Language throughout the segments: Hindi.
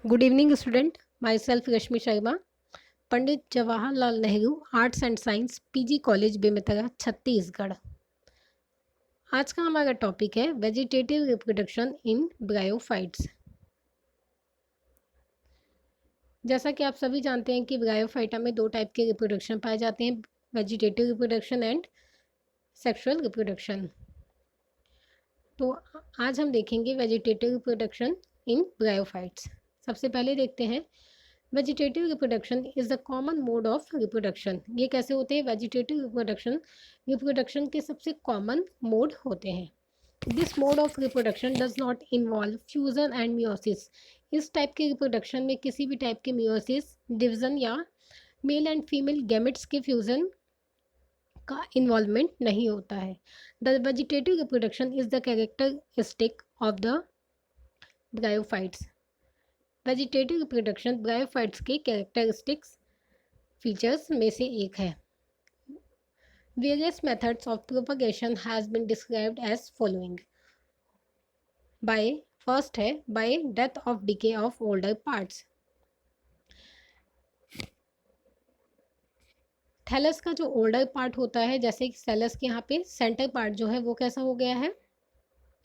Good evening, student. Myself Rashmi Sharma, Pandit Jawaharlal Nehru arts and science PG college Bemetara Chhattisgarh. आज का हमारा टॉपिक है वेजिटेटिव रिप्रोडक्शन इन ब्रायोफाइट्स। जैसा कि आप सभी जानते हैं कि ब्रायोफाइटा में दो टाइप के रिप्रोडक्शन पाए जाते हैं, vegetative reproduction and sexual reproduction. तो आज हम देखेंगे वेजिटेटिव रिप्रोडक्शन इन ब्रायोफाइट्स। सबसे पहले देखते हैं vegetative reproduction is the common mode of reproduction. ये कैसे होते हैं? वेजिटेटिव रिप्रोडक्शन के सबसे कॉमन मोड होते हैं। This mode of reproduction does not involve fusion and meiosis. इस टाइप के रिप्रोडक्शन में किसी भी टाइप के मियोसिस, डिवीजन या मेल एंड फीमेल गैमेट्स के फ्यूजन का इन्वॉल्वमेंट नहीं होता है। The vegetative reproduction is the characteristic of the bryophytes. Vegetative reproduction bryophytes के कैरेक्टरिस्टिक्स फीचर्स में से एक है। Various methods of propagation has been described as following. First है by death of decay of older parts. Thallus का जो ओल्डर पार्ट होता है, जैसे कि थैलस के यहाँ पे सेंटर पार्ट जो है वो कैसा हो गया है,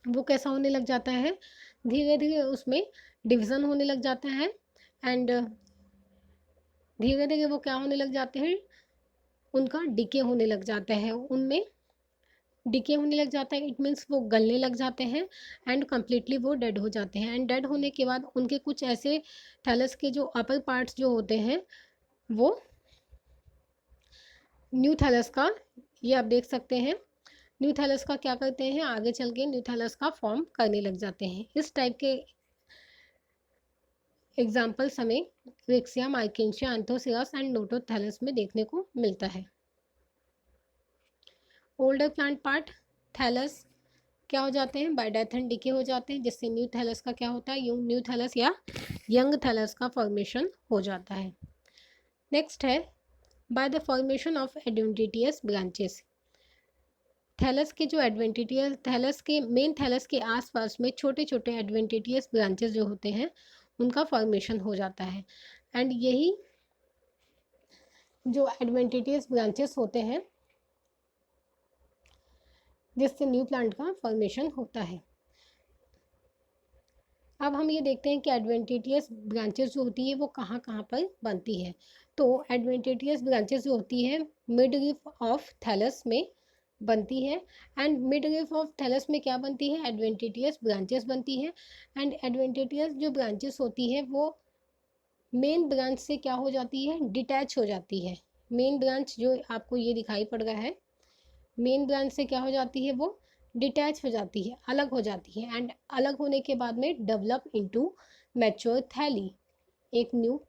वो कैसा होने लग जाता है, धीरे धीरे उसमें डिवीज़न होने लग जाता है एंड धीरे धीरे वो क्या होने लग जाते हैं, उनका डिके होने लग जाता है, उनमें डिके होने लग जाता है। इट मीन्स वो गलने लग जाते हैं एंड कम्प्लीटली वो डेड हो जाते हैं। एंड डेड होने के बाद उनके कुछ ऐसे थैलस के जो अपर पार्ट्स जो होते हैं वो न्यू थैलस का, ये आप देख सकते हैं, न्यू थैलस का क्या करते हैं, आगे चल के न्यू थैलस का फॉर्म करने लग जाते हैं। इस टाइप के एग्जाम्पल्स हमें रिक्सिया, माइकेंशिया, एंथोसियास एंड नोटोथैलस में देखने को मिलता है। ओल्डर प्लांट पार्ट थैलस क्या हो जाते हैं, बाय डेथ एंड डिके हो जाते हैं, जिससे न्यू थैलस का क्या होता है, न्यू थैलस या यंग थैलस का फॉर्मेशन हो जाता है। नेक्स्ट है by the formation of adventitious branches. Thallus के जो एडवेंटिटियस, थैलस के मेन थैलस के आसपास में छोटे छोटे एडवेंटिटियस ब्रांचेस जो होते हैं उनका फॉर्मेशन हो जाता है। एंड यही जो एडवेंटिटियस ब्रांचेस होते हैं जिससे न्यू प्लांट का फॉर्मेशन होता है। अब हम ये देखते हैं कि एडवेंटिटियस ब्रांचेस जो होती है वो कहाँ कहाँ पर बनती है। तो एडवेंटिटियस ब्रांचेस जो होती है मिड रीफ ऑफ थैलस में बनती है। And mid rib of thallus में क्या बनती है, एडवेंटिटियस ब्रांचेस बनती है। एंड एडवेंटिटियस जो ब्रांचेस होती है वो मेन ब्रांच से क्या हो जाती है, डिटैच हो जाती है। मेन ब्रांच जो आपको ये दिखाई पड़ रहा है, मेन ब्रांच से क्या हो जाती है, वो डिटैच हो जाती है, अलग हो जाती है। एंड अलग होने के बाद में डेवलप इनटू मैच्योर थैली, एक न्यू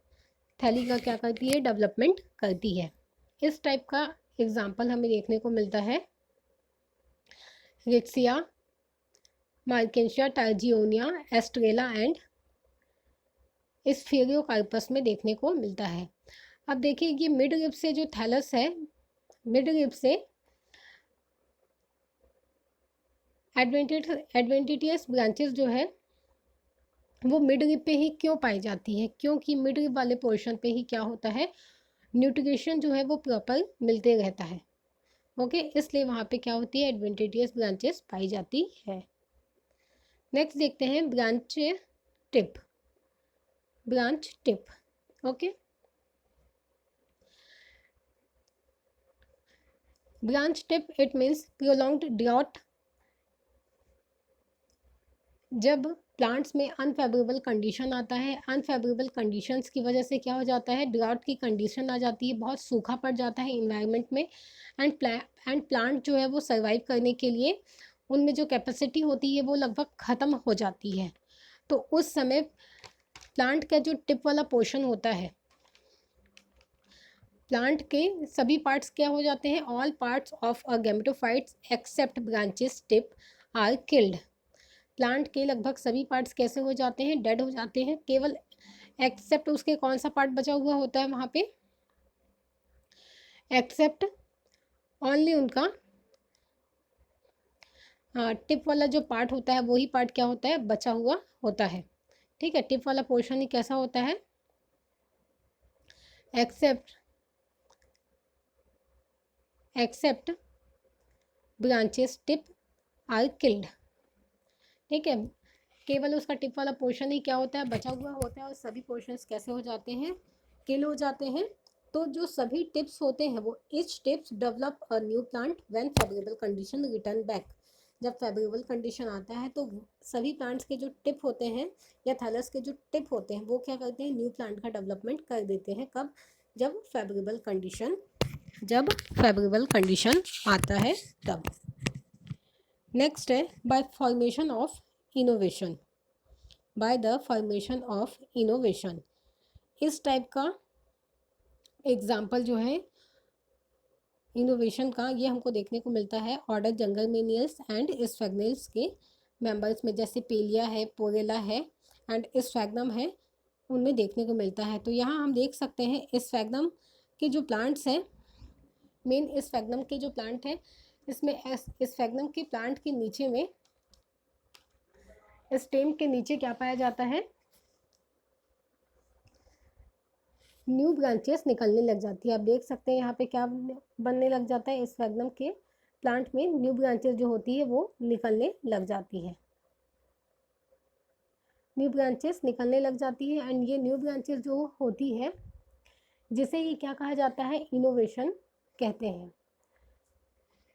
थैली का क्या करती है, डेवलपमेंट करती है। इस टाइप का एग्जाम्पल हमें देखने को मिलता है रिक्सिया, मार्केंशिया, टार्जियोनिया, एस्ट्रेला एंड स्फेरियोकार्पस में देखने को मिलता है। अब देखिए ये मिड रिब से जो थैलस है, मिड रिब से एडवेंटिटियस ब्रांचेस जो है वो मिड रिब पे ही क्यों पाई जाती है, क्योंकि मिड रिब वाले पोर्शन पे ही क्या होता है, न्यूट्रिशन जो है वो प्रॉपर मिलते रहता है। ओके, इसलिए वहाँ पे क्या होती है, एडवेंटिटियस ब्रांचेस पाई जाती है। नेक्स्ट देखते हैं branch tip. Branch tip, okay, branch tip it means prolonged drought. जब प्लांट्स में अनफेवरेबल कंडीशन आता है, अनफेवरेबल कंडीशंस की वजह से क्या हो जाता है, ड्राउट की कंडीशन आ जाती है, बहुत सूखा पड़ जाता है इन्वायरमेंट में। एंड प्लांट जो है वो सर्वाइव करने के लिए उनमें जो कैपेसिटी होती है वो लगभग ख़त्म हो जाती है। तो उस समय प्लांट का जो टिप वाला पोर्शन होता है, प्लांट के सभी पार्ट्स क्या हो जाते हैं, all parts of a gametophytes except branches tip are killed. Plant के लगभग सभी पार्ट्स कैसे हो जाते हैं, डेड हो जाते हैं। केवल एक्सेप्ट उसके कौन सा पार्ट बचा हुआ होता है वहाँ पे, एक्सेप्ट ओनली उनका टिप वाला जो पार्ट होता है वही पार्ट क्या होता है, बचा हुआ होता है। ठीक है, टिप वाला पोर्शन ही कैसा होता है, except branches tip are killed. ठीक है, केवल उसका टिप वाला पोर्शन ही क्या होता है, बचा हुआ होता है, और सभी पोर्शंस कैसे हो जाते हैं, किल हो जाते हैं। तो जो सभी टिप्स होते हैं वो etch tips develop a new plant when favourable condition return back. जब फेवरेबल कंडीशन आता है तो सभी प्लांट्स के जो टिप होते हैं या थैलस के जो टिप होते हैं वो क्या करते हैं, न्यू प्लांट का डेवलपमेंट कर देते हैं। कब, जब फेवरेबल कंडीशन आता है तब। नेक्स्ट है bye formation of innovation, bye the formation of innovation. इस टाइप का एग्जाम्पल जो है इनोवेशन का, ये हमको देखने को मिलता है ऑर्डर जंगलमेनियल्स एंड स्फैग्नेल्स के मेंबर्स में, जैसे पेलिया है, पोरेला है एंड स्फैग्नम है, उनमें देखने को मिलता है। तो यहाँ हम देख सकते हैं स्फैग्नम के जो प्लांट्स हैं, मेन स्फैग्नम के जो प्लांट हैं, इसमें स्फैग्नम के प्लांट के नीचे में, स्टेम के नीचे क्या पाया जाता है, न्यू ब्रांचेस निकलने लग जाती है। आप देख सकते हैं यहाँ पे क्या बनने लग जाता है, स्फैग्नम के प्लांट में न्यू ब्रांचेस जो होती है वो निकलने लग जाती है, न्यू ब्रांचेस निकलने लग जाती है। एंड ये न्यू ब्रांचेस जो होती है, जिसे ये क्या कहा जाता है, इनोवेशन कहते हैं।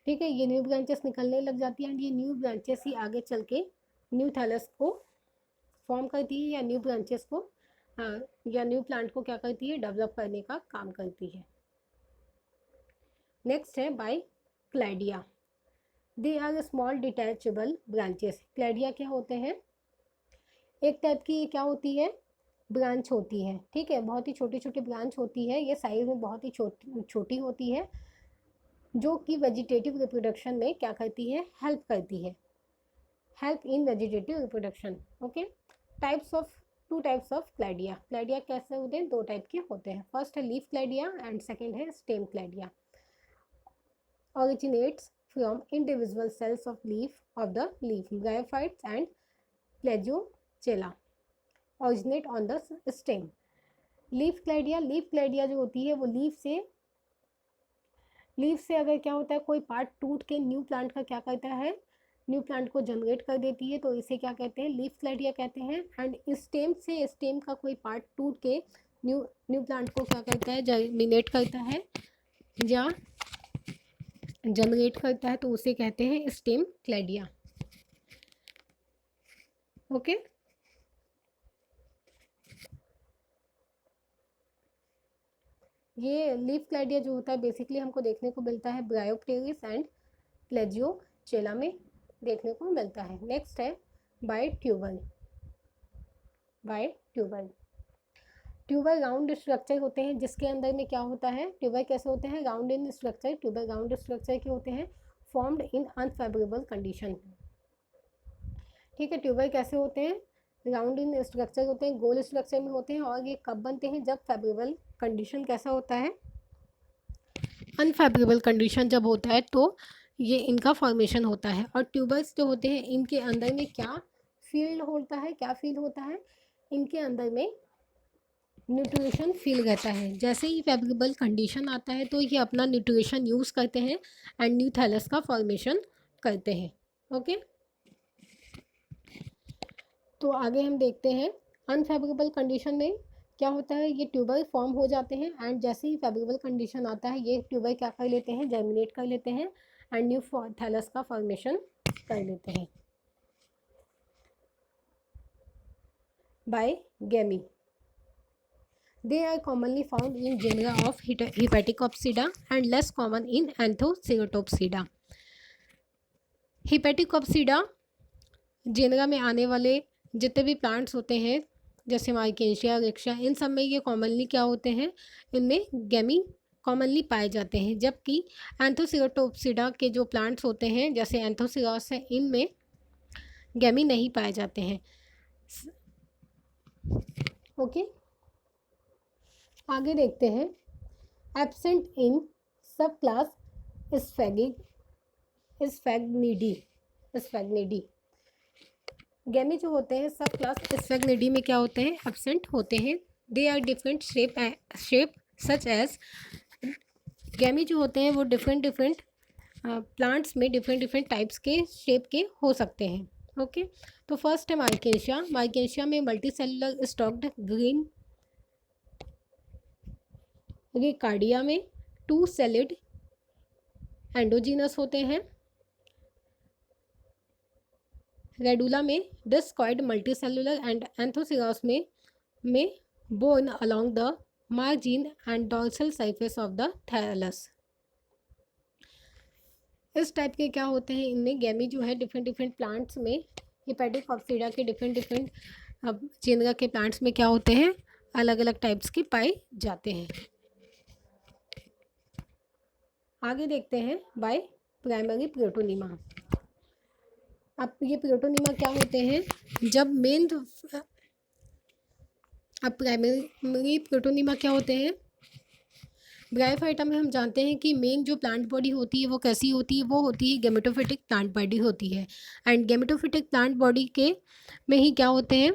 ठीक है, ये न्यू ब्रांचेस निकलने लग जाती है एंड ये न्यू ब्रांचेस ही आगे चल के न्यू थैलस को फॉर्म करती है, या न्यू ब्रांचेस को या न्यू प्लांट को क्या करती है, डेवलप करने का काम करती है। नेक्स्ट है by cladia, they are small detachable branches. Cladia क्या होते हैं, एक टाइप की क्या होती है, ब्रांच होती है। ठीक है, बहुत ही छोटी छोटी ब्रांच होती है, ये साइज में बहुत ही छोटी होती है, जो कि वेजिटेटिव रिप्रोडक्शन में क्या करती है, हेल्प करती है, help in vegetative reproduction. Okay, two types of cladia. Cladia कैसे होते हैं, दो टाइप के होते हैं। फर्स्ट है लीफ क्लैडिया एंड सेकेंड है stem क्लैडिया। originates from individual cells of the leaf, bryophytes and plagiocella originate on the stem। Leaf cladia जो होती है वो लीफ से अगर क्या होता है, कोई पार्ट टूट के न्यू प्लांट का क्या करता है, न्यू प्लांट को जनरेट कर देती है, तो इसे क्या कहते हैं, लीफ क्लैडिया कहते हैं। एंड स्टेम का कोई पार्ट टूट के न्यू प्लांट को क्या करता है, जर्मिनेट करता है या जनरेट करता है, तो उसे कहते हैं स्टेम क्लैडिया। ओके, ये लीफ क्लैडिया जो होता है बेसिकली हमको देखने को मिलता है ब्रायोप्टेरिस एंड प्लेजियोचेला में देखने को मिलता है। नेक्स्ट है by tubal tuber round structure होते हैं, जिसके अंदर में क्या होता है, ट्यूबर कैसे होते हैं, round in structure. Tuber round structure के होते हैं, फॉर्म्ड इन अनफेवरेबल कंडीशन। ठीक है, ट्यूबर कैसे होते हैं, राउंड इन स्ट्रक्चर होते हैं, गोल स्ट्रक्चर में होते हैं, और ये कब बनते हैं, जब फेवरेबल कंडीशन कैसा होता है, अनफेवरेबल कंडीशन जब होता है तो ये इनका फॉर्मेशन होता है। और ट्यूबर्स जो होते हैं इनके अंदर में क्या फील्ड होता है, इनके अंदर में न्यूट्रिशन फील रहता है। जैसे ही फेवरेबल कंडीशन आता है तो ये अपना न्यूट्रिशन यूज़ करते हैं एंड न्यू थैलस का फॉर्मेशन करते हैं। ओके, तो आगे हम देखते हैं अनफेवरेबल कंडीशन में क्या होता है, ये ट्यूबर फॉर्म हो जाते हैं एंड जैसे ही फेवरेबल कंडीशन आता है ये ट्यूबर क्या कर लेते हैं, जर्मिनेट कर लेते हैं एंड न्यू थैलस का फॉर्मेशन कर लेते हैं by gemmae. They are commonly found in genera of Hepaticopsida and less common in Anthoceratopsida। Hepaticopsida genera में आने वाले जितने भी प्लांट्स होते हैं, जैसे माइकेशिया, रिक्शा, इन सब में ये कॉमनली क्या होते हैं, इनमें गैमी कॉमनली पाए जाते हैं। जबकि एंथोसेरेटोप्सिडा के जो प्लांट्स होते हैं, जैसे एंथोसिरास है, इनमें गैमी नहीं पाए जाते हैं। ओके, आगे देखते हैं एब्सेंट इन सब क्लास स्फैग्निडी। गैमी जो होते हैं सब क्लास स्फेग्निडी में क्या होते हैं, एब्सेंट होते हैं। They are different shape such as, gemmae जो होते हैं वो डिफरेंट डिफरेंट प्लांट्स में डिफरेंट डिफरेंट टाइप्स के शेप के हो सकते हैं। ओके, तो फर्स्ट है माइकेशिया। माइकेशिया में multi cellular stalked green Riccardia में टू सेलिड एंडोजीनस होते हैं। रेडुला में डिस्कॉइड मल्टीसेलुलर एंड एंथोसिरास में born along the margin and dorsal surface of the thallus. इस टाइप के क्या होते हैं, इनमें गैमी जो है डिफरेंट डिफरेंट प्लांट्स में, हिपैटिक ऑक्सीडा के डिफरेंट डिफरेंट जेनरा के प्लांट्स में क्या होते हैं, अलग अलग टाइप्स के पाए जाते हैं। आगे देखते हैं बाय प्राइमरी प्रोटोनिमा। अब ये प्रोटोनिमा क्या होते हैं, जब मेन, अब प्राइमरी प्रोटोनिमा क्या होते हैं, ब्रायोफाइटा में हम जानते हैं कि मेन जो प्लांट बॉडी होती है वो कैसी होती है, वो होती है गेमेटोफिटिक प्लांट बॉडी होती है। एंड गेमेटोफिटिक प्लांट बॉडी के में ही क्या होते हैं,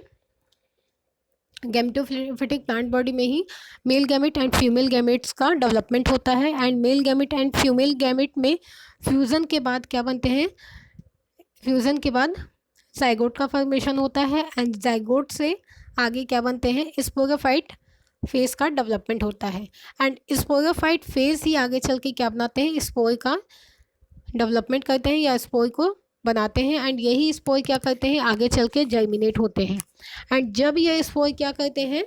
गेमेटोफिटिक प्लांट बॉडी में ही male gamete and female gametes का डेवलपमेंट होता है। And male gamete and female gamete में फ्यूज़न के बाद क्या बनते हैं, फ्यूज़न के बाद जाइगोट का फॉर्मेशन होता है। एंड जाइगोट से आगे क्या बनते हैं, स्पोरोफाइट फेज का डेवलपमेंट होता है। एंड स्पोरोफाइट फेज ही आगे चल के क्या बनाते हैं, स्पोर का डेवलपमेंट करते हैं या स्पोर को बनाते हैं। एंड यही स्पोर क्या करते हैं, आगे चल के जर्मिनेट होते हैं। एंड जब ये स्पोर क्या करते हैं,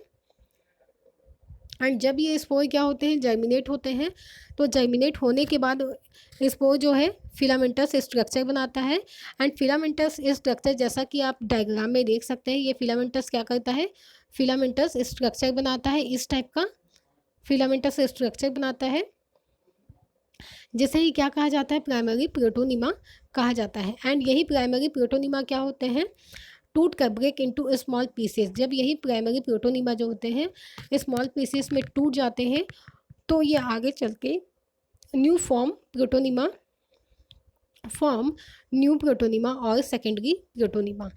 एंड जब ये स्पोर क्या होते हैं, जर्मिनेट होते हैं, तो जर्मिनेट होने के बाद स्पोर जो है फिलामेंटस स्ट्रक्चर बनाता है। एंड फिलामेंटस स्ट्रक्चर जैसा कि आप डायग्राम में देख सकते हैं, ये फिलामेंटस क्या करता है, फिलामेंटस स्ट्रक्चर बनाता है, इस टाइप का फिलामेंटस स्ट्रक्चर बनाता है, जिसे ही क्या कहा जाता है, प्राइमरी प्रोटोनिमा कहा जाता है। एंड यही प्राइमरी प्रोटोनिमा क्या होते हैं, टूट कर ब्रेक इनटू स्मॉल पीसेस। जब यही प्राइमरी प्रोटोनिमा जो होते हैं स्मॉल पीसेस में टूट जाते हैं, तो ये आगे चल के न्यू फॉर्म न्यू प्रोटोनिमा और सेकेंडरी प्रोटोनिमा।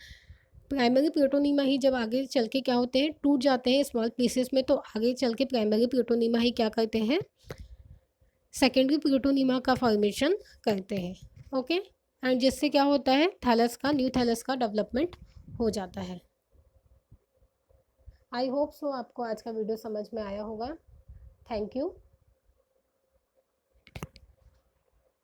प्राइमरी प्रोटोनिमा ही जब आगे चल के क्या होते हैं, टूट जाते हैं स्मॉल पीसेस में, तो आगे चल के प्राइमरी प्रोटोनिमा ही क्या करते हैं, सेकेंडरी प्रोटोनिमा का फॉर्मेशन करते हैं। ओके, एंड जिससे क्या होता है, थैलस का, न्यू थैलस का डेवलपमेंट हो जाता है। आई होप सो आपको आज का वीडियो समझ में आया होगा। Thank you.